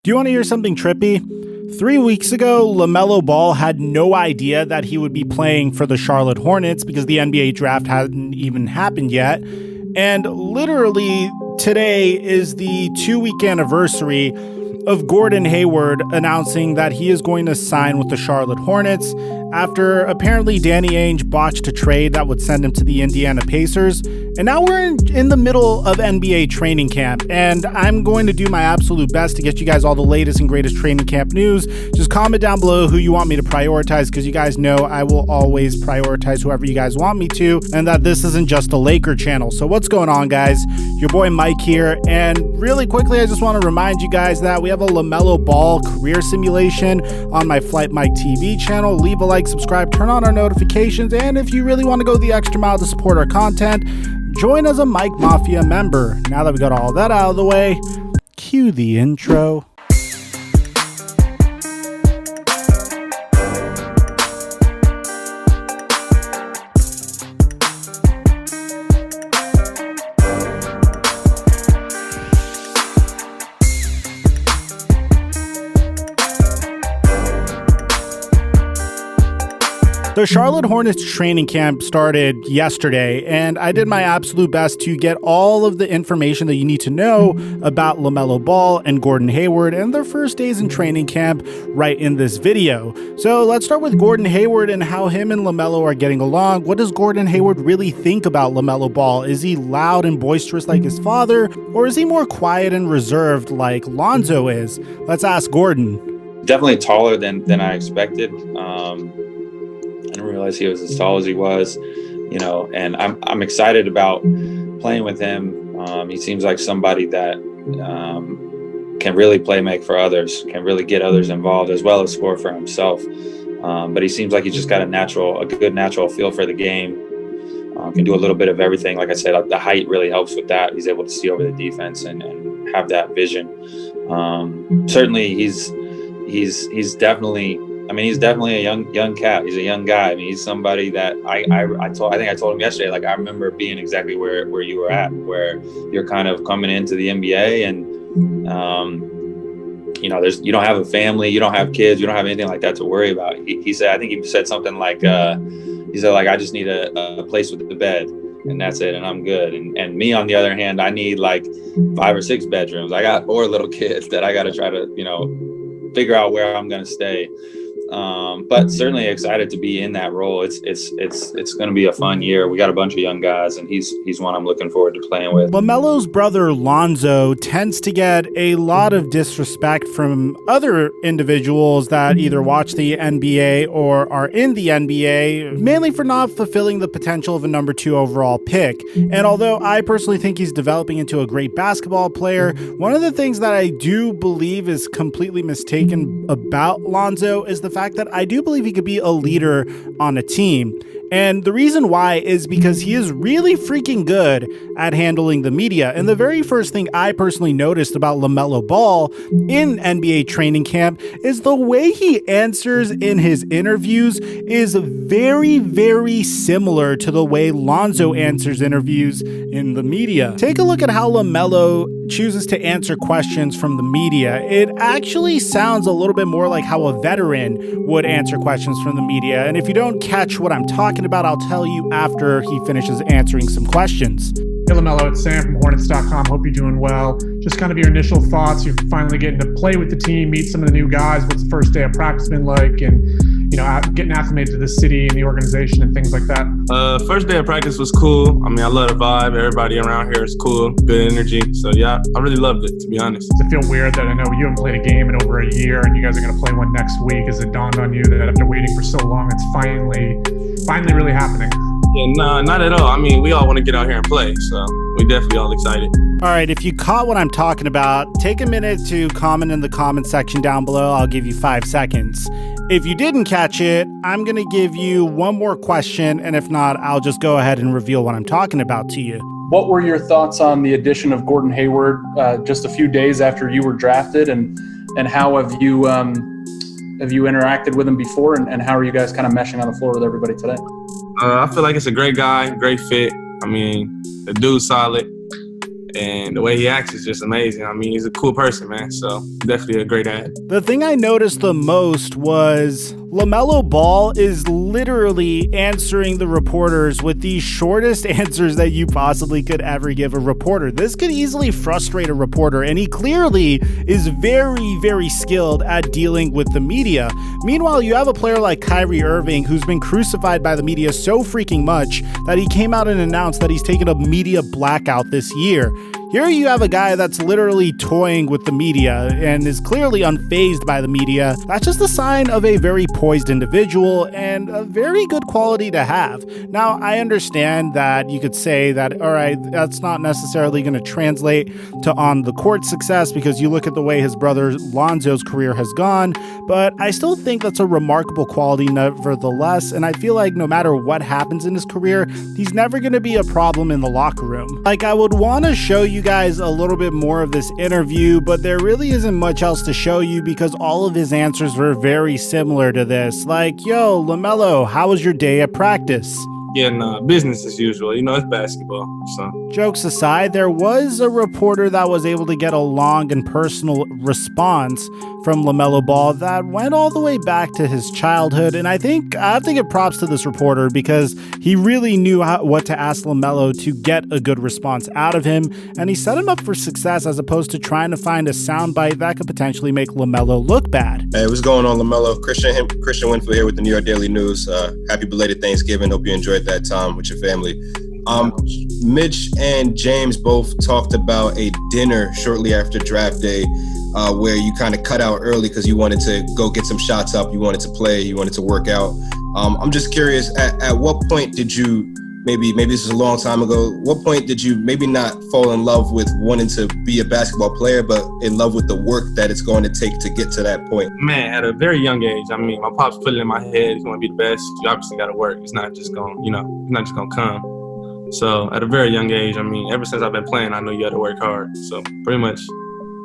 Do you want to hear something trippy? 3 weeks ago, LaMelo Ball had no idea that he would be playing for the Charlotte Hornets because the NBA draft hadn't even happened yet. And literally today is the 2-week anniversary of Gordon Hayward announcing that he is going to sign with the Charlotte Hornets after apparently Danny Ainge botched a trade that would send him to the Indiana Pacers. And now we're in the middle of NBA training camp, and I'm going to do my absolute best to get you guys all the latest and greatest training camp news. Just comment down below who you want me to prioritize, because you guys know I will always prioritize whoever you guys want me to, and that this isn't just a Laker channel. So what's going on, guys? Your boy Mike here, and really quickly, I just want to remind you guys that we have a LaMelo Ball career simulation on my TheFlightMike TV channel. Leave a like, subscribe, turn on our notifications, and if you really want to go the extra mile to support our content, join as a Mike Mafia member. Now that we got all that out of the way, cue the intro. The Charlotte Hornets training camp started yesterday, and I did my absolute best to get all of the information that you need to know about LaMelo Ball and Gordon Hayward and their first days in training camp right in this video. So let's start with Gordon Hayward and how him and LaMelo are getting along. What does Gordon Hayward really think about LaMelo Ball? Is he loud and boisterous like his father, or is he more quiet and reserved like Lonzo is? Let's ask Gordon. Definitely taller than I expected. I didn't realize he was as tall as he was, and I'm excited about playing with him. He seems like somebody that can really make for others, can really get others involved as well as score for himself. But he seems like he's just got a good natural feel for the game. Can do a little bit of everything. Like I said, the height really helps with that. He's able to see over the defense and have that vision. Certainly, he's definitely. He's definitely a young cat. He's a young guy. He's somebody that I think I told him yesterday, like, I remember being exactly where you were at, where you're kind of coming into the NBA and, you don't have a family, you don't have kids, you don't have anything like that to worry about. He said, I think he said something like, I just need a place with the bed and that's it. And I'm good. And me, on the other hand, I need like 5 or 6 bedrooms. I got 4 little kids that I got to try to, figure out where I'm going to stay. But certainly excited to be in that role. It's going to be a fun year. We got a bunch of young guys, and he's one I'm looking forward to playing with. LaMelo's brother Lonzo tends to get a lot of disrespect from other individuals that either watch the NBA or are in the NBA, mainly for not fulfilling the potential of a number 2 overall pick. And although I personally think he's developing into a great basketball player, one of the things that I do believe is completely mistaken about Lonzo is the fact that I do believe he could be a leader on a team. And the reason why is because he is really freaking good at handling the media. And the very first thing I personally noticed about LaMelo Ball in NBA training camp is the way he answers in his interviews is very, very similar to the way Lonzo answers interviews in the media. Take a look at how LaMelo chooses to answer questions from the media. It actually sounds a little bit more like how a veteran would answer questions from the media. And if you don't catch what I'm talking about, I'll tell you after he finishes answering some questions. Hey LaMelo, it's Sam from Hornets.com. Hope you're doing well. Just kind of your initial thoughts. You're finally getting to play with the team, meet some of the new guys. What's the first day of practice been like? And, getting acclimated to the city and the organization and things like that. First day of practice was cool. I love the vibe. Everybody around here is cool, good energy. So yeah, I really loved it, to be honest. Does it feel weird that I know you haven't played a game in over a year and you guys are going to play one next week? Has it dawned on you that after waiting for so long, it's finally really happening? Yeah, no, not at all. We all want to get out here and play, so we definitely all excited. All right, if you caught what I'm talking about, take a minute to comment in the comment section down below. I'll give you 5 seconds. If you didn't catch it, I'm going to give you one more question, and if not, I'll just go ahead and reveal what I'm talking about to you. What were your thoughts on the addition of Gordon Hayward just a few days after you were drafted, and how have you interacted with him before, and how are you guys kind of meshing on the floor with everybody today? I feel like it's a great guy, great fit. The dude's solid. And the way he acts is just amazing. I mean, he's a cool person, man. So definitely a great ad. The thing I noticed the most was LaMelo Ball is literally answering the reporters with the shortest answers that you possibly could ever give a reporter. This could easily frustrate a reporter, and he clearly is very, very skilled at dealing with the media. Meanwhile, you have a player like Kyrie Irving who's been crucified by the media so freaking much that he came out and announced that he's taken a media blackout this year. Here you have a guy that's literally toying with the media and is clearly unfazed by the media. That's just a sign of a very poised individual and a very good quality to have. Now, I understand that you could say that, all right, that's not necessarily going to translate to on the court success because you look at the way his brother Lonzo's career has gone, but I still think that's a remarkable quality nevertheless, and I feel like no matter what happens in his career, he's never going to be a problem in the locker room. Like, I would want to show you guys a little bit more of this interview, but there really isn't much else to show you because all of his answers were very similar to this. Like, yo, LaMelo, how was your day at practice? Yeah, nah, business as usual. You know, it's basketball. So jokes aside, there was a reporter that was able to get a long and personal response from LaMelo Ball that went all the way back to his childhood. And I think I have to give props to this reporter because he really knew what to ask LaMelo to get a good response out of him. And he set him up for success as opposed to trying to find a soundbite that could potentially make LaMelo look bad. Hey, what's going on, LaMelo? Christian Winfield here with the New York Daily News. Happy belated Thanksgiving. Hope you enjoyed that time with your family. Mitch and James both talked about a dinner shortly after draft day where you kind of cut out early because you wanted to go get some shots up, you wanted to play, you wanted to work out. I'm just curious, at what point did you, maybe this is a long time ago, what point did you maybe not fall in love with wanting to be a basketball player, but in love with the work that it's going to take to get to that point? Man, at a very young age, I mean, my pops put it in my head, if you want to be the best, you obviously got to work. It's not just going to come. So at a very young age, I mean, ever since I've been playing, I know you got to work hard. So pretty much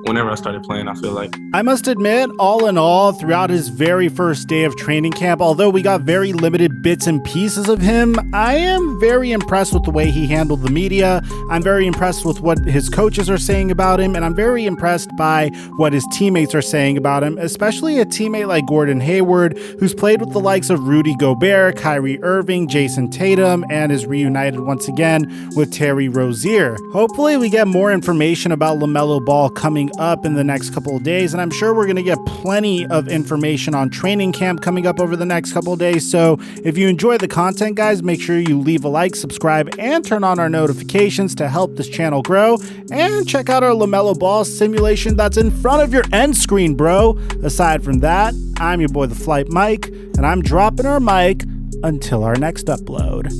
whenever I started playing, I feel like. I must admit, all in all, throughout his very first day of training camp, although we got very limited bits and pieces of him, I am very impressed with the way he handled the media. I'm very impressed with what his coaches are saying about him, and I'm very impressed by what his teammates are saying about him, especially a teammate like Gordon Hayward, who's played with the likes of Rudy Gobert, Kyrie Irving, Jason Tatum, and is reunited once again with Terry Rozier. Hopefully we get more information about LaMelo Ball coming up in the next couple of days, and I'm sure we're going to get plenty of information on training camp coming up over the next couple of days. So if you enjoy the content, guys, make sure you leave a like, subscribe, and turn on our notifications to help this channel grow, and check out our LaMelo Ball simulation that's in front of your end screen, bro. Aside from that, I'm your boy TheFlightMike, and I'm dropping our mic until our next upload.